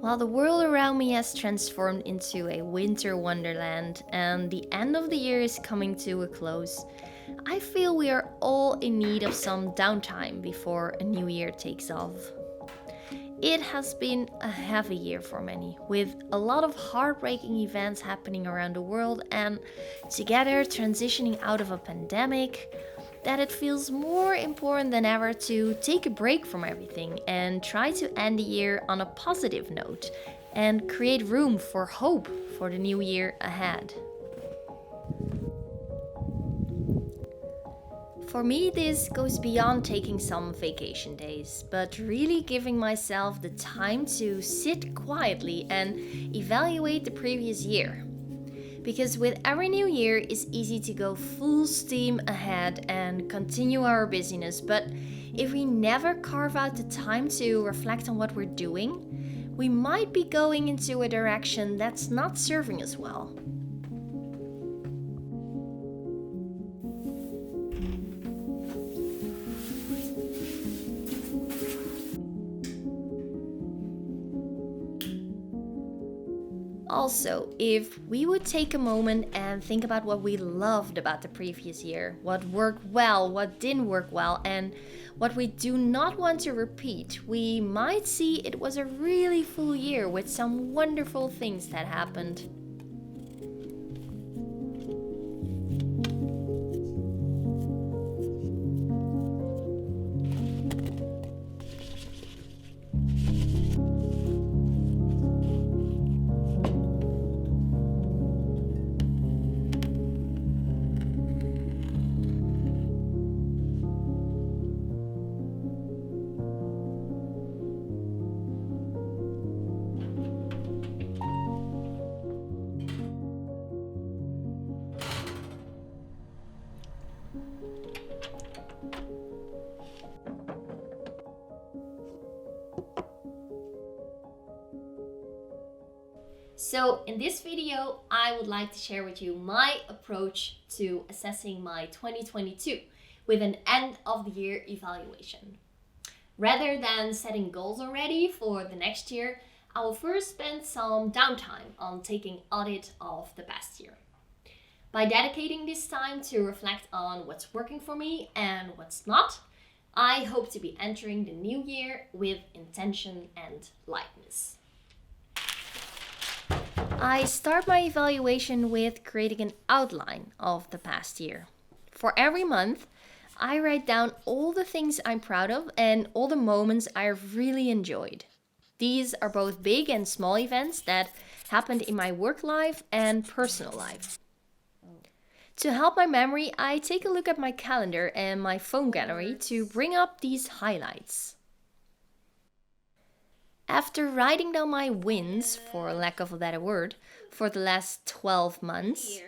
While the world around me has transformed into a winter wonderland and the end of the year is coming to a close, I feel we are all in need of some downtime before a new year takes off. It has been a heavy year for many, with a lot of heartbreaking events happening around the world and together transitioning out of a pandemic, that it feels more important than ever to take a break from everything and try to end the year on a positive note and create room for hope for the new year ahead. For me, this goes beyond taking some vacation days, but really giving myself the time to sit quietly and evaluate the previous year. Because with every new year, it's easy to go full steam ahead and continue our busyness, but if we never carve out the time to reflect on what we're doing, we might be going into a direction that's not serving us well. Also, if we would take a moment and think about what we loved about the previous year, what worked well, what didn't work well, and what we do not want to repeat, we might see it was a really full year with some wonderful things that happened. So in this video, I would like to share with you my approach to assessing my 2022 with an end of the year evaluation. Rather than setting goals already for the next year, I will first spend some downtime on taking audit of the past year. By dedicating this time to reflect on what's working for me and what's not, I hope to be entering the new year with intention and lightness. I start my evaluation with creating an outline of the past year. For every month, I write down all the things I'm proud of and all the moments I've really enjoyed. These are both big and small events that happened in my work life and personal life. To help my memory, I take a look at my calendar and my phone gallery to bring up these highlights. After writing down my wins, for lack of a better word, for the last 12 months,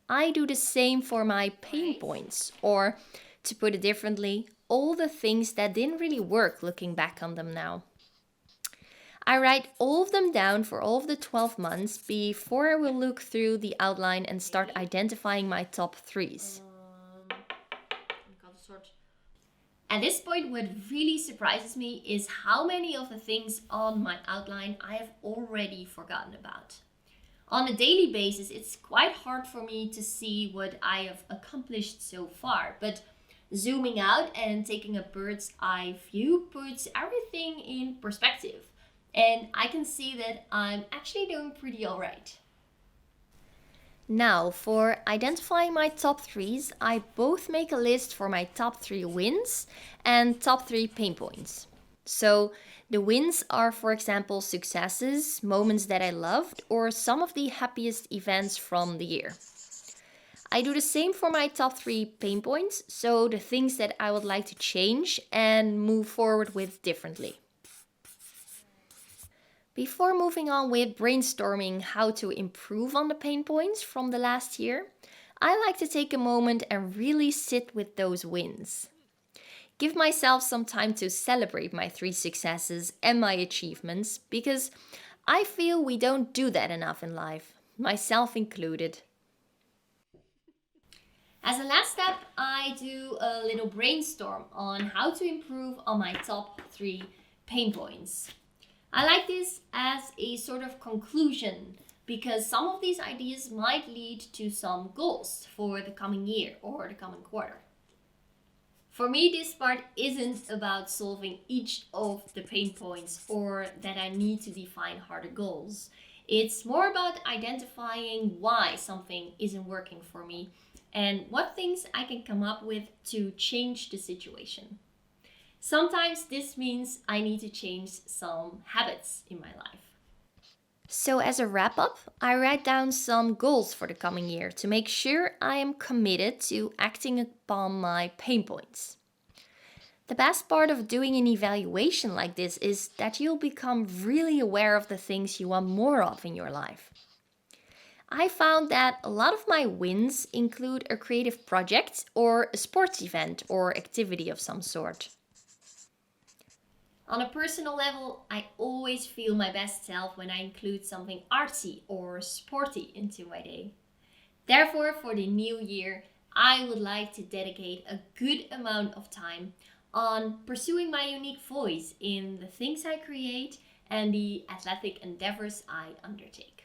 I do the same for my pain points, or to put it differently, all the things that didn't really work looking back on them now. I write all of them down for all of the 12 months before I will look through the outline and start identifying my top threes. At this point, what really surprises me is how many of the things on my outline I have already forgotten about. On a daily basis, it's quite hard for me to see what I have accomplished so far, but zooming out and taking a bird's eye view puts everything in perspective, and I can see that I'm actually doing pretty alright. Now, for identifying my top threes, I both make a list for my top 3 wins and top 3 pain points. So, the wins are, for example, successes, moments that I loved, or some of the happiest events from the year. I do the same for my top 3 pain points, so the things that I would like to change and move forward with differently. Before moving on with brainstorming how to improve on the pain points from the last year, I like to take a moment and really sit with those wins. Give myself some time to celebrate my 3 successes and my achievements because I feel we don't do that enough in life, myself included. As a last step, I do a little brainstorm on how to improve on my top 3 pain points. I like this as a sort of conclusion because some of these ideas might lead to some goals for the coming year or the coming quarter. For me, this part isn't about solving each of the pain points or that I need to define harder goals. It's more about identifying why something isn't working for me and what things I can come up with to change the situation. Sometimes this means I need to change some habits in my life. So, as a wrap up, I write down some goals for the coming year to make sure I am committed to acting upon my pain points. The best part of doing an evaluation like this is that you'll become really aware of the things you want more of in your life. I found that a lot of my wins include a creative project or a sports event or activity of some sort. On a personal level, I always feel my best self when I include something artsy or sporty into my day. Therefore, for the new year, I would like to dedicate a good amount of time on pursuing my unique voice in the things I create and the athletic endeavors I undertake.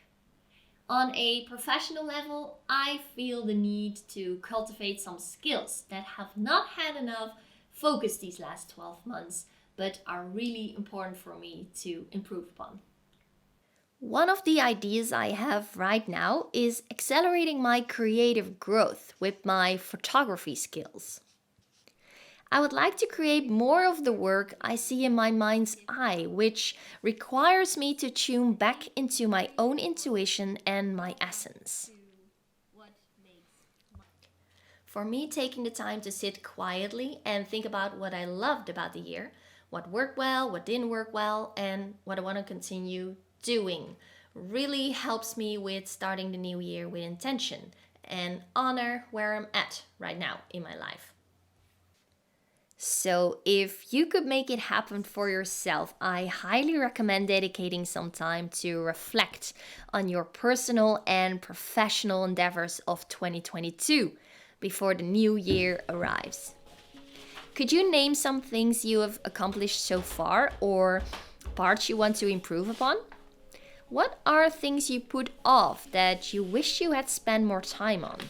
On a professional level, I feel the need to cultivate some skills that have not had enough focus these last 12 months, but are really important for me to improve upon. One of the ideas I have right now is accelerating my creative growth with my photography skills. I would like to create more of the work I see in my mind's eye, which requires me to tune back into my own intuition and my essence. For me, taking the time to sit quietly and think about what I loved about the year, what worked well, what didn't work well, and what I want to continue doing really helps me with starting the new year with intention and honor where I'm at right now in my life. So, if you could make it happen for yourself, I highly recommend dedicating some time to reflect on your personal and professional endeavors of 2022 before the new year arrives. Could you name some things you have accomplished so far or parts you want to improve upon? What are things you put off that you wish you had spent more time on?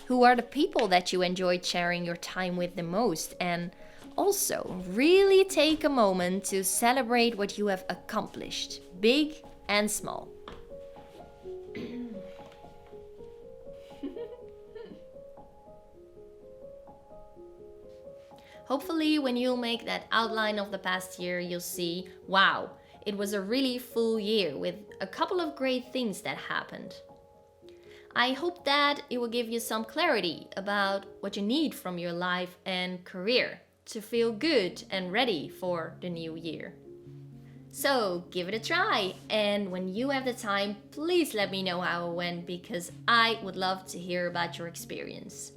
Who are the people that you enjoyed sharing your time with the most? And also, really take a moment to celebrate what you have accomplished, big and small. Hopefully, when you make that outline of the past year, you'll see, wow, it was a really full year with a couple of great things that happened. I hope that it will give you some clarity about what you need from your life and career to feel good and ready for the new year. So give it a try, and when you have the time, please let me know how it went because I would love to hear about your experience.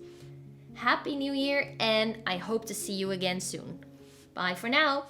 Happy New Year, and I hope to see you again soon. Bye for now.